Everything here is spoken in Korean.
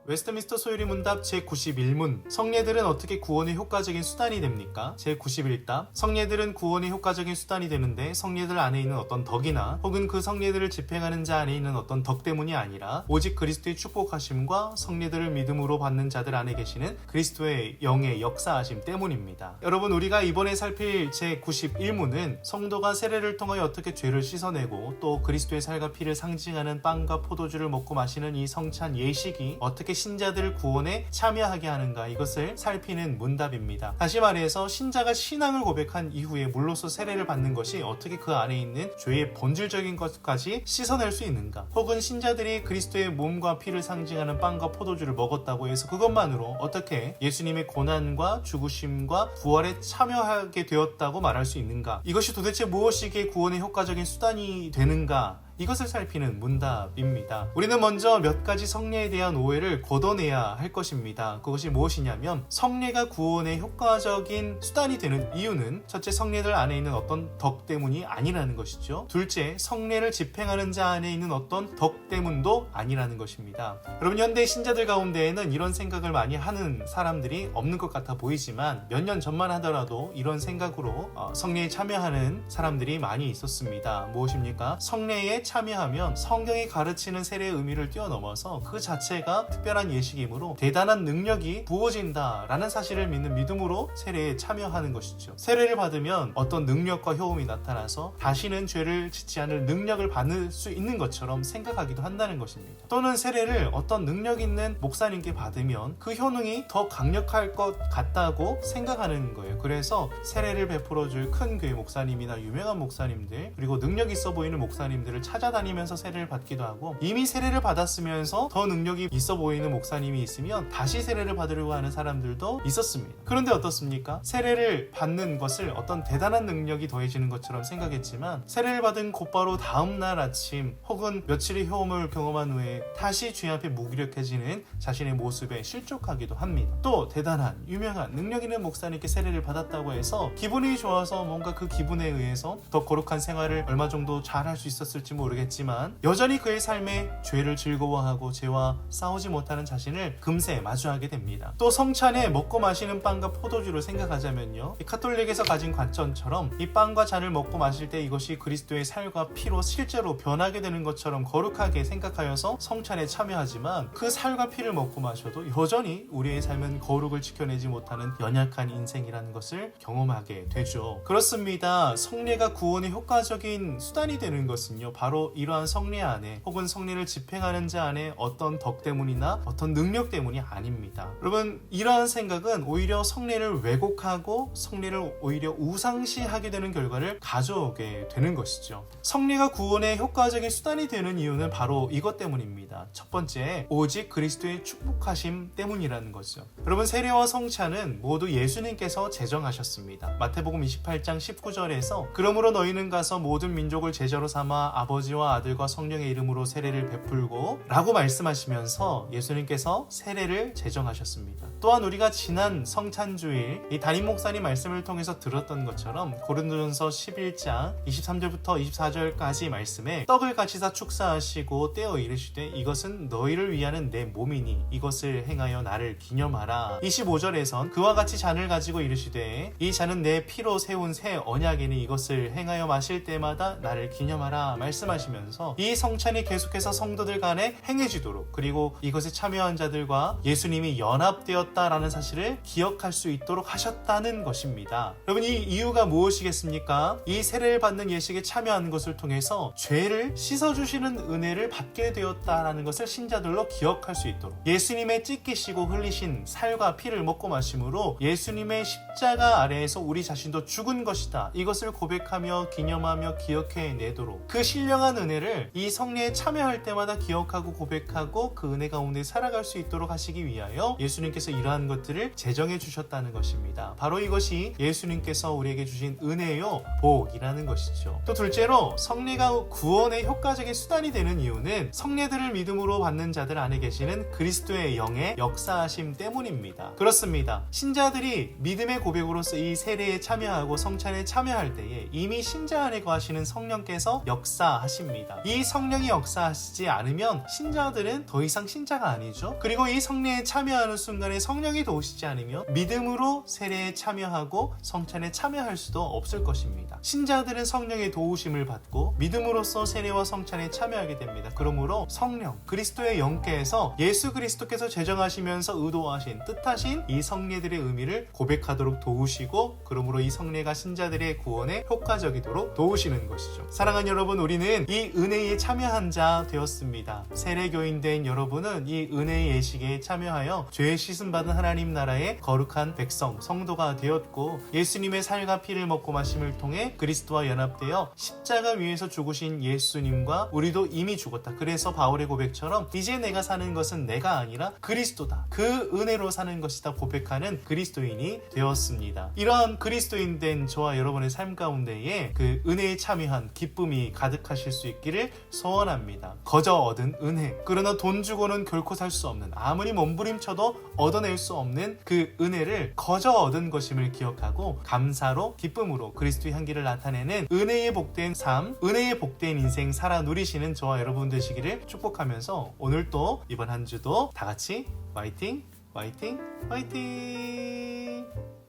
웨스트민스터 소요리 문답 제91문 성례들은 어떻게 구원의 효과적인 수단이 됩니까? 제91답 성례들은 구원의 효과적인 수단이 되는데 성례들 안에 있는 어떤 덕이나 혹은 그 성례들을 집행하는 자 안에 있는 어떤 덕 때문이 아니라 오직 그리스도의 축복하심과 성례들을 믿음으로 받는 자들 안에 계시는 그리스도의 영의 역사하심 때문입니다. 여러분, 우리가 이번에 살필 제91문은 성도가 세례를 통하여 어떻게 죄를 씻어내고 또 그리스도의 살과 피를 상징하는 빵과 포도주를 먹고 마시는 이 성찬 예식이 어떻게 신자들을 구원에 참여하게 하는가, 이것을 살피는 문답입니다. 다시 말해서 신자가 신앙을 고백한 이후에 물로써 세례를 받는 것이 어떻게 그 안에 있는 죄의 본질적인 것까지 씻어낼 수 있는가, 혹은 신자들이 그리스도의 몸과 피를 상징하는 빵과 포도주를 먹었다고 해서 그것만으로 어떻게 예수님의 고난과 죽으심과 부활에 참여하게 되었다고 말할 수 있는가, 이것이 도대체 무엇이기에 구원의 효과적인 수단이 되는가, 이것을 살피는 문답입니다. 우리는 먼저 몇 가지 성례에 대한 오해를 걷어내야 할 것입니다. 그것이 무엇이냐면, 성례가 구원의 효과적인 수단이 되는 이유는 첫째, 성례들 안에 있는 어떤 덕 때문이 아니라는 것이죠. 둘째, 성례를 집행하는 자 안에 있는 어떤 덕 때문도 아니라는 것입니다. 여러분, 현대 신자들 가운데에는 이런 생각을 많이 하는 사람들이 없는 것 같아 보이지만 몇 년 전만 하더라도 이런 생각으로 성례에 참여하는 사람들이 많이 있었습니다. 무엇입니까? 성례에 참여하면 성경이 가르치는 세례의 의미를 뛰어넘어서 그 자체가 특별한 예식이므로 대단한 능력이 부어진다라는 사실을 믿는 믿음으로 세례에 참여하는 것이죠. 세례를 받으면 어떤 능력과 효험이 나타나서 다시는 죄를 짓지 않을 능력을 받을 수 있는 것처럼 생각하기도 한다는 것입니다. 또는 세례를 어떤 능력 있는 목사님께 받으면 그 효능이 더 강력할 것 같다고 생각하는 거예요. 그래서 세례를 베풀어줄 큰 교회 목사님이나 유명한 목사님들, 그리고 능력 있어 보이는 목사님들을 찾아다니면서 세례를 받기도 하고, 이미 세례를 받았으면서 더 능력이 있어 보이는 목사님이 있으면 다시 세례를 받으려고 하는 사람들도 있었습니다. 그런데 어떻습니까? 세례를 받는 것을 어떤 대단한 능력이 더해지는 것처럼 생각했지만 세례를 받은 곧바로 다음날 아침 혹은 며칠의 효험을 경험한 후에 다시 주님 앞에 무기력해지는 자신의 모습에 실족하기도 합니다. 또 대단한 유명한 능력 있는 목사님께 세례를 받았다고 해서 기분이 좋아서 뭔가 그 기분에 의해서 더 거룩한 생활을 얼마 정도 잘 할 수 있었을지 모르겠지만 여전히 그의 삶에 죄를 즐거워하고 죄와 싸우지 못하는 자신을 금세 마주하게 됩니다. 또 성찬에 먹고 마시는 빵과 포도주를 생각하자면요, 이 카톨릭에서 가진 관점처럼 이 빵과 잔을 먹고 마실 때 이것이 그리스도의 살과 피로 실제로 변하게 되는 것처럼 거룩하게 생각하여서 성찬에 참여하지만 그 살과 피를 먹고 마셔도 여전히 우리의 삶은 거룩을 지켜내지 못하는 연약한 인생이라는 것을 경험하게 되죠. 그렇습니다. 성례가 구원의 효과적인 수단이 되는 것은요, 바로 이러한 성례 안에 혹은 성례를 집행하는 자 안에 어떤 덕 때문이나 어떤 능력 때문이 아닙니다. 여러분, 이러한 생각은 오히려 성례를 왜곡하고 성례를 오히려 우상시하게 되는 결과를 가져오게 되는 것이죠. 성례가 구원의 효과적인 수단이 되는 이유는 바로 이것 때문입니다. 첫 번째, 오직 그리스도의 축복하심 때문이라는 거죠. 여러분, 세례와 성찬은 모두 예수님께서 제정하셨습니다. 마태복음 28장 19절에서 그러므로 너희는 가서 모든 민족을 제자로 삼아 아버지와 아들과 성령의 이름으로 세례를 베풀고 라고 말씀하시면서 예수님께서 세례를 제정하셨습니다. 또한 우리가 지난 성찬주일 이 담임 목사님 말씀을 통해서 들었던 것처럼 고린도전서 11장 23절부터 24절까지 말씀에 떡을 가지사 축사하시고 떼어 이르시되 이것은 너희를 위하는 내 몸이니 이것을 행하여 나를 기념하라. 25절에선 그와 같이 잔을 가지고 이르시되 이 잔은 내 피로 세운 새 언약이니 이것을 행하여 마실 때마다 나를 기념하라 말씀하시면서 이 성찬이 계속해서 성도들 간에 행해지도록, 그리고 이것에 참여한 자들과 예수님이 연합되었다라는 사실을 기억할 수 있도록 하셨다는 것입니다. 여러분, 이 이유가 무엇이겠습니까? 이 세례를 받는 예식에 참여한 것을 통해서 죄를 씻어주시는 은혜를 받게 되었다라는 것을 신자들로 기억할 수 있도록, 예수님의 찢기시고 흘리신 살과 피를 먹고 마심으로 예수님의 십자가 아래에서 우리 자신도 죽은 것이다, 이것을 고백하며 기념하며 기억해내도록, 그 신령한 은혜를 이 성례에 참여할 때마다 기억하고 고백하고 그 은혜 가운데 살아갈 수 있도록 하시기 위하여 예수님께서 이러한 것들을 제정해 주셨다는 것입니다. 바로 이것이 예수님께서 우리에게 주신 은혜요 복이라는 것이죠. 또 둘째로, 성례가 구원의 효과적인 수단이 되는 이유는 성례들을 믿음으로 받는 자들 안에 계시는 그리스도의 영의 역사하심 때문입니다. 그렇습니다. 신자들이 믿음의 고백으로서 이 세례에 참여하고 성찬에 참여할 때에 이미 신자 안에 거하시는 성령께서 역사하시 역사하십니다. 이 성령이 역사하시지 않으면 신자들은 더 이상 신자가 아니죠. 그리고 이 성례에 참여하는 순간에 성령이 도우시지 않으면 믿음으로 세례에 참여하고 성찬에 참여할 수도 없을 것입니다. 신자들은 성령의 도우심을 받고 믿음으로써 세례와 성찬에 참여하게 됩니다. 그러므로 성령, 그리스도의 영께서 예수 그리스도께서 제정하시면서 의도하신 뜻하신 이 성례들의 의미를 고백하도록 도우시고, 그러므로 이 성례가 신자들의 구원에 효과적이도록 도우시는 것이죠. 사랑하는 여러분, 우리는 이 은혜에 참여한 자 되었습니다. 세례교인 된 여러분은 이 은혜의 예식에 참여하여 죄 씻음 받은 하나님 나라의 거룩한 백성, 성도가 되었고, 예수님의 살과 피를 먹고 마심을 통해 그리스도와 연합되어 십자가 위에서 죽으신 예수님과 우리도 이미 죽었다. 그래서 바울의 고백처럼 이제 내가 사는 것은 내가 아니라 그리스도다, 그 은혜로 사는 것이다 고백하는 그리스도인이 되었습니다. 이러한 그리스도인 된 저와 여러분의 삶 가운데에 그 은혜에 참여한 기쁨이 가득하실 수 있기를 소원합니다. 거저 얻은 은혜, 그러나 돈 주고는 결코 살 수 없는, 아무리 몸부림쳐도 얻어낼 수 없는 그 은혜를 거저 얻은 것임을 기억하고 감사로 기쁨으로 그리스도의 향기를 나타내는 은혜의 복된 삶, 은혜의 복된 인생 살아 누리시는 저와 여러분 되시기를 축복하면서, 오늘 또 이번 한 주도 다 같이 화이팅! 화이팅! 화이팅!